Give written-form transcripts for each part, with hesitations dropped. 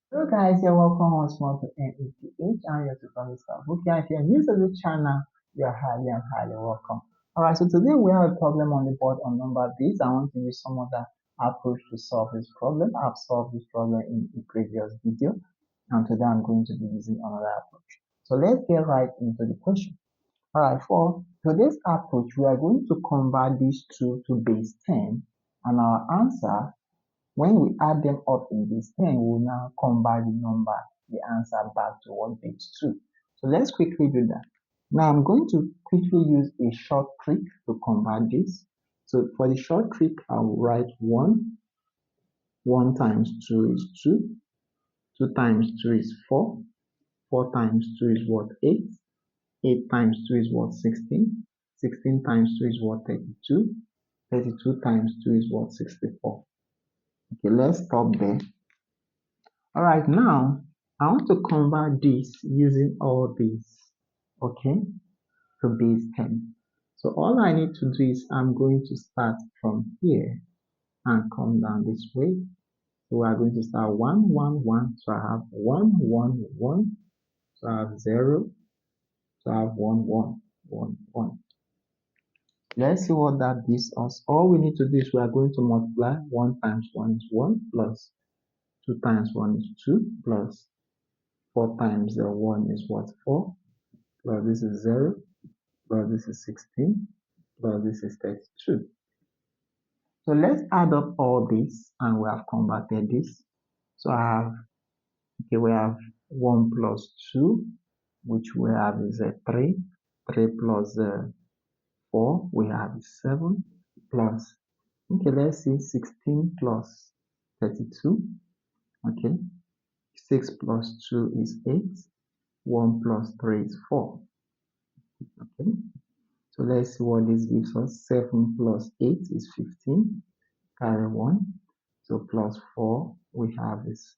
Hello guys, you're welcome once more to NETH. I'm your tutor, Mr. Bukia. If you're new to the channel, you're highly and highly welcome. Alright, so today we have a problem on the board on number base. I want to use some other approach to solve this problem. I've solved this problem in a previous video, and today I'm going to be using another approach. So let's get right into the question. Alright, for today's approach, we are going to convert these two to base 10, and our answer, when we add them up in base 10, we'll now convert the answer back to what base 2. So let's quickly do that. Now I'm going to quickly use a short trick to convert this. So for the short trick, I'll write 1. 1 times 2 is 2. 2 times 2 is 4. 4 times 2 is what? 8. 8 times 2 is what? 16. 16 times 2 is what? 32. 32 times 2 is what? 64. Okay, let's stop there. All right, now I want to convert this using all these, okay, to base 10. So all I need to do is I'm going to start from here and come down this way. So we are going to start 1, 1, 1. So I have 1, 1, 1. So I have 0. So I have 1, 1, 1, 1. Let's see what that gives us. All we need to do is we are going to multiply. 1 times 1 is 1 plus 2 times 1 is 2 plus 4 times 1 is what? 4 plus this is 0 plus this is 16 plus this is 32. So let's add up all this, and we have converted this. So I have, okay, we have 1 plus 2, which we have is 3. 3 plus 4, we have 7 plus, okay, let's see, 16 plus 32. Okay, 6 plus 2 is 8. 1 plus 3 is 4. Okay, so let's see what this gives us. 7 plus 8 is 15. Carry 1. So plus 4 we have is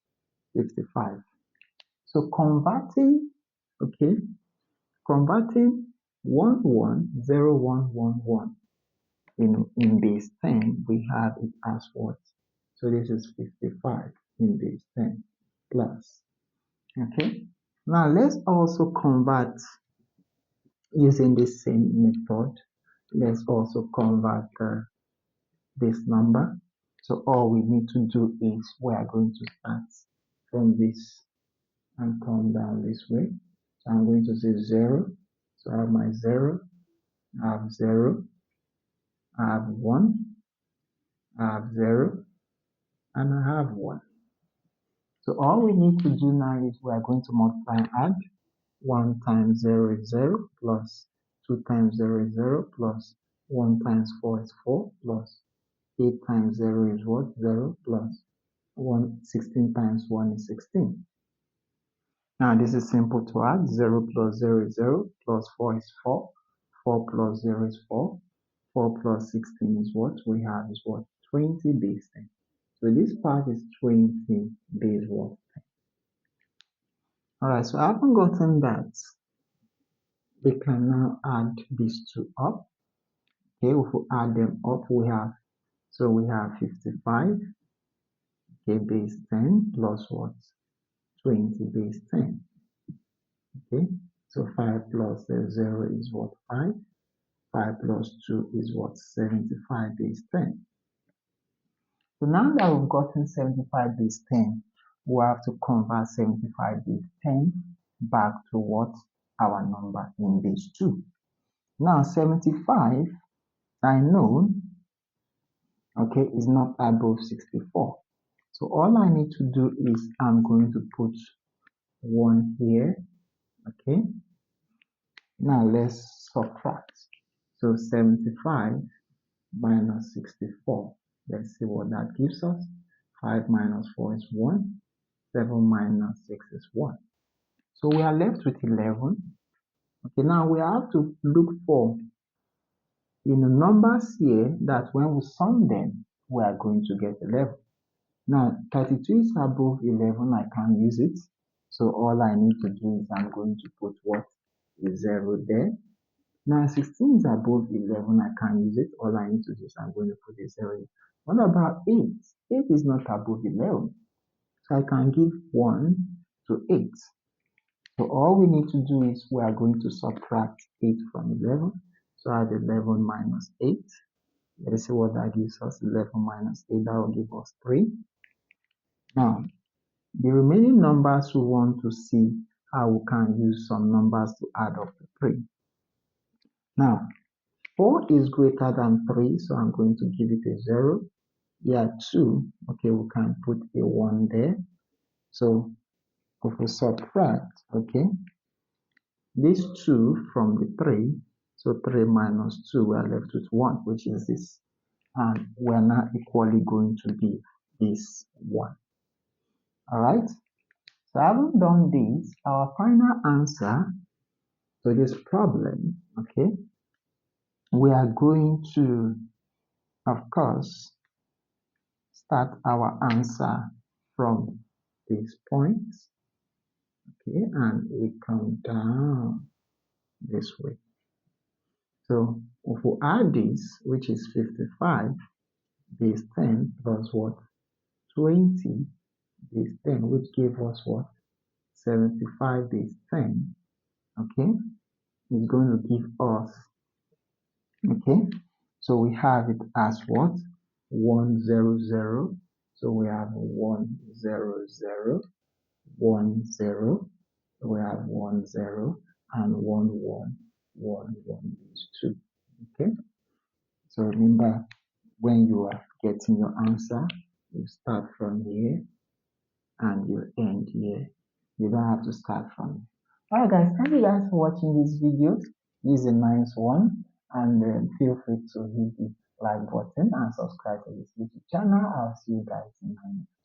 55. So converting, okay, converting 110111 in base 10, we have it as what? So this is 55 in base 10 plus. Okay, now let's also convert using the same method. Let's also convert this number. So all we need to do is we are going to start from this and come down this way. So I'm going to say 0. So I have my 0, I have 0, I have 1, I have 0, and I have 1. So all we need to do now is we are going to multiply and add. 1 times 0 is 0 plus 2 times 0 is 0 plus 1 times 4 is 4 plus 8 times 0 is what? 0 plus 16 times 1 is 16. Now this is simple to add. 0 plus 0 is 0 plus 4 is 4. 4 plus 0 is 4. 4 plus 16 is what? We have is what? 20 base 10. So this part is 20 base what? 10. Alright, so I haven't gotten that. We can now add these two up. Okay, if we add them up, we have 55, okay, base 10 plus what? 20 base 10. Okay, so 5 plus 0 is what? 5. 5 plus 2 is what? 75 base 10. So now that we've gotten 75 base 10, we have to convert 75 base 10 back to what? Our number in base 2. Now 75, I know, okay, is not above 64. So all I need to do is I'm going to put 1 here, okay. Now let's subtract. So 75 minus 64. Let's see what that gives us. 5 minus 4 is 1. 7 minus 6 is 1. So we are left with 11. Okay, now we have to look for in the numbers here that when we sum them, we are going to get 11. Now 32 is above 11, I can't use it. So all I need to do is I'm going to put what is 0 there. Now 16 is above 11, I can't use it. All I need to do is I'm going to put a 0 here. What about 8? 8 is not above 11. So I can give 1 to 8. So all we need to do is we are going to subtract 8 from 11. So I have 11 minus 8. Let's see what that gives us. 11 minus 8, that will give us 3. Now, the remaining numbers we want to see how we can use some numbers to add up to 3. Now, 4 is greater than 3, so I'm going to give it a 0. Yeah, 2, okay, we can put a 1 there. So if we subtract, okay, this 2 from the 3, so 3 minus 2, we are left with 1, which is this. And we're now equally going to give this 1. All right? So having done this, our final answer to this problem, okay, we are going to, of course, start our answer from this point, okay, and we come down this way. So if we add this, which is 55, base 10 plus what? 20 base 10, which gave us what? 75 base 10, okay, is going to give us, okay, so we have it as what? 100. So we have 100, 10. We have 10 and 11 is 2. Okay. So remember, when you are getting your answer, you start from here and you end here. You don't have to start from here. Alright guys, thank you guys for watching this video. This is a nice one, and feel free to hit the like button and subscribe to this YouTube channel. I'll see you guys in my next